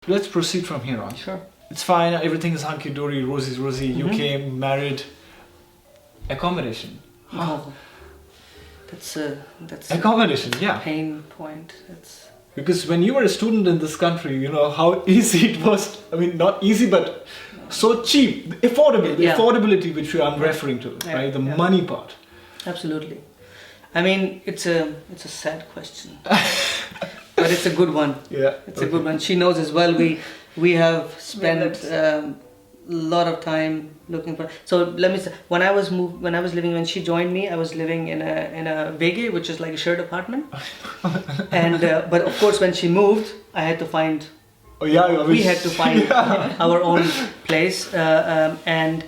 let's proceed from here on. Sure. It's fine, everything is hunky-dory, rosy. You came, married. Accommodation. Oh, that's Accommodation, a yeah. pain point. Because when you were a student in this country, you know how easy it was. I mean, not easy, but so cheap, affordable. The affordability which I'm referring to, right? The money part. Absolutely. I mean, it's a sad question, but it's a good one. Yeah, it's a good one. She knows as well. We have spent a lot of time looking for. So let me say, when she joined me, I was living in a Vege, which is like a shared apartment. And but of course, when she moved, I had to find. We had to find our own place. And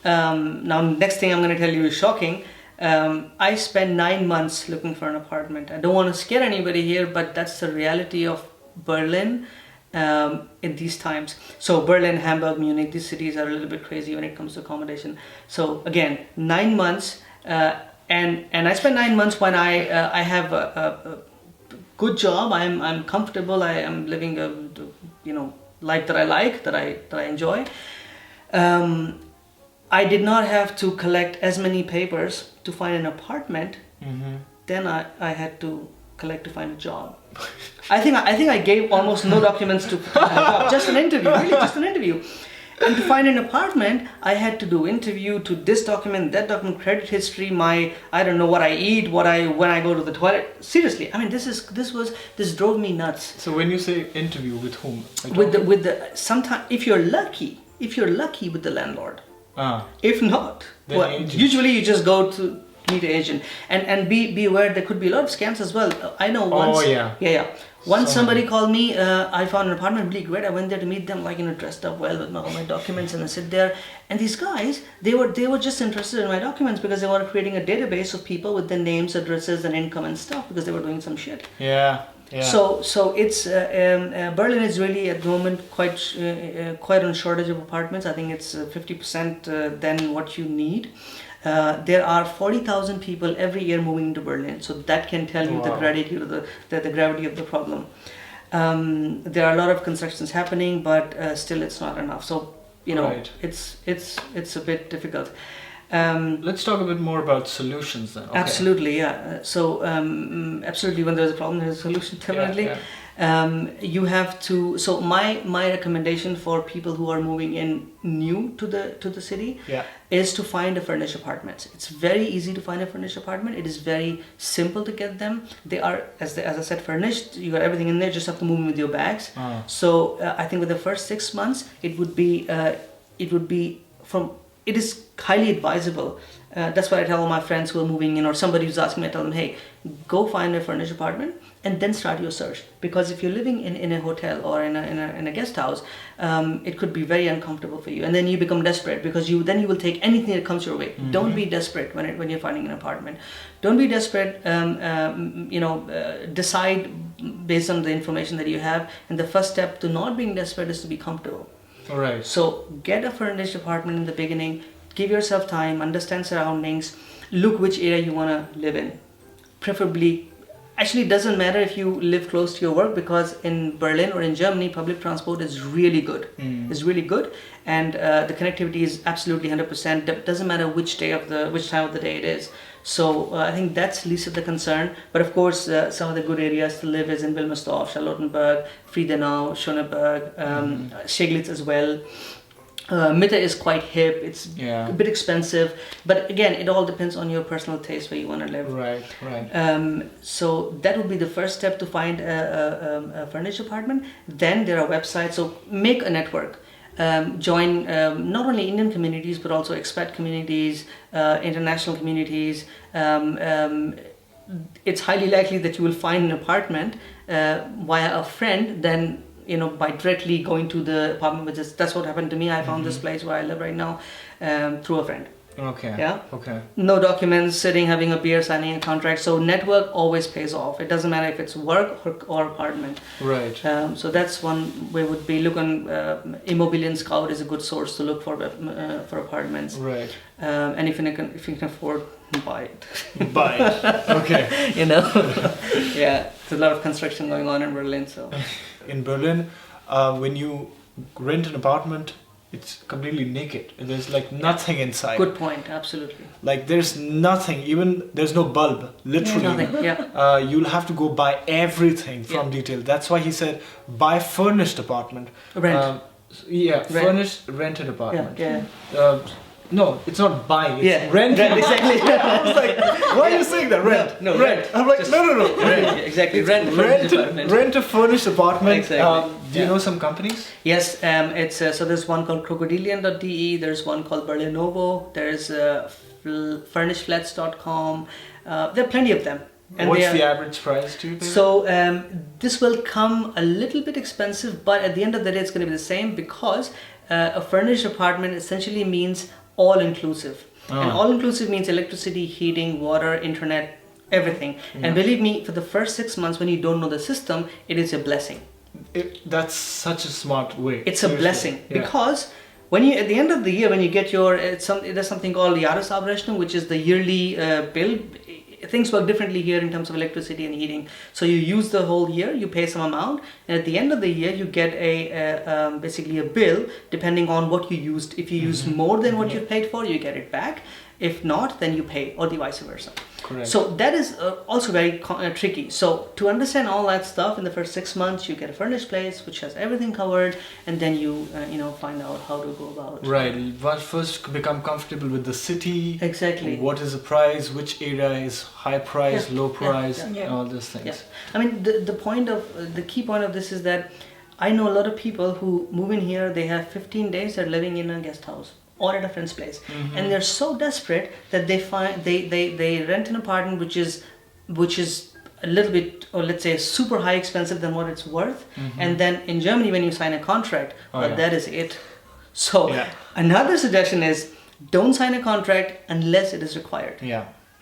now, next thing I'm going to tell you is shocking. I spent 9 months looking for an apartment. I don't want to scare anybody here, but that's the reality of Berlin in these times. So Berlin, Hamburg, Munich, these cities are a little bit crazy when it comes to accommodation. So again, 9 months, and I spent 9 months when I have a good job. I'm comfortable. I am living a life that I like, that I enjoy. I did not have to collect as many papers to find an apartment. Then I had to collect to find a job. I think I gave almost no documents to find a job. Just an interview, really, just an interview. And to find an apartment, I had to do interview, to this document, that document, credit history, I don't know what I eat, when I go to the toilet. Seriously, I mean, this drove me nuts. So when you say interview, with whom? Sometimes if you're lucky with the landlord. If not, usually you just go to meet an agent, and be aware there could be a lot of scams as well. I know once. Once somebody called me, I found an apartment really great. I went there to meet them, dressed up well with all my documents, and I sit there. And these guys, they were just interested in my documents because they were creating a database of people with their names, addresses, and income and stuff because they were doing some shit. Yeah. So it's Berlin is really at the moment quite on shortage of apartments. I think it's 50% than what you need. There are 40,000 people every year moving into Berlin, so that can tell you the gravity of the gravity of the problem. There are a lot of constructions happening, but still it's not enough. So it's a bit difficult. Let's talk a bit more about solutions then. Okay. Absolutely, yeah. So absolutely, when there's a problem, there's a solution. Definitely. You have to. So my recommendation for people who are moving in new to the city is to find a furnished apartment. It's very easy to find a furnished apartment. It is very simple to get them. They are, as I said, furnished. You got everything in there. Just have to move in with your bags. So I think with the first 6 months, it is highly advisable. That's what I tell all my friends who are moving in, or somebody who's asking me, I tell them, hey, go find a furnished apartment and then start your search. Because if you're living in a hotel or in a guest house, it could be very uncomfortable for you. And then you become desperate because you will take anything that comes your way. Don't be desperate when you're finding an apartment. Don't be desperate. Decide based on the information that you have. And the first step to not being desperate is to be comfortable. All right. So get a furnished apartment in the beginning. Give yourself time, understand surroundings, look which area you want to live in. Preferably, actually it doesn't matter if you live close to your work, because in Berlin or in Germany, public transport is really good. It's really good, and the connectivity is absolutely 100%. It doesn't matter which time of the day it is. So I think that's least of the concern. But of course, some of the good areas to live is in Wilmersdorf, Charlottenburg, Friedenau, Schöneberg, Steglitz as well. Mitte is quite hip. It's a bit expensive, but again, it all depends on your personal taste where you want to live. Right. So that would be the first step to find a furnished apartment. Then there are websites. So make a network. Join not only Indian communities but also expat communities, international communities. It's highly likely that you will find an apartment via a friend than by directly going to the apartment. That's what happened to me. I found this place where I live right now through a friend. Okay. Yeah. Okay. No documents, sitting, having a beer, signing a contract. So network always pays off. It doesn't matter if it's work or apartment. Right. So that's one way would be look on Immobilien Scout is a good source to look for apartments. Right. And if you can afford, buy it. Buy it. Okay. Yeah. There's a lot of construction going on in Berlin. So. In Berlin, when you rent an apartment, it's completely naked. There's like nothing inside. Good point. Absolutely. Like there's nothing. Even there's no bulb. Literally. Nothing. Yeah. You'll have to go buy everything from detail. That's why he said buy furnished apartment. Rent. Furnished rented apartment. Yeah. No, it's not buy. It's rent. Exactly. I was like, why are you saying that? Rent. No, rent. I'm like, no. Rent. Exactly. Rent a furnished apartment. Exactly. Do you know some companies? Yes. It's so there's one called crocodilian.de. There's one called Berlinovo. There's furnishedflats.com. There are plenty of them. And what's the average price to you pay? So this will come a little bit expensive, but at the end of the day, it's going to be the same because a furnished apartment essentially means all-inclusive. And all-inclusive means electricity, heating, water, internet, everything. And believe me, for the first 6 months when you don't know the system, it is a blessing. That's such a smart way. It's a blessing because when you at the end of the year when you get your there's something called Jahresabrechnung, which is the yearly bill. Things work differently here in terms of electricity and heating. So you use the whole year, you pay some amount, and at the end of the year you get basically a bill depending on what you used. If you use more than what you paid for, you get it back. If not, then you pay, or the vice versa. Correct. So that is also very tricky. So to understand all that stuff in the first 6 months, you get a furnished place which has everything covered, and then you find out how to go about. Right. First become comfortable with the city. Exactly. What is the price? Which area is high price, low price, and all those things. Yeah. I mean, the key point of this is that I know a lot of people who move in here. They have 15 days. They're living in a guest house or at a friend's place, and they're so desperate that they rent an apartment which is a little bit, or let's say super high expensive than what it's worth, and then in Germany when you sign a contract, that is it. So another suggestion is don't sign a contract unless it is required. Yeah.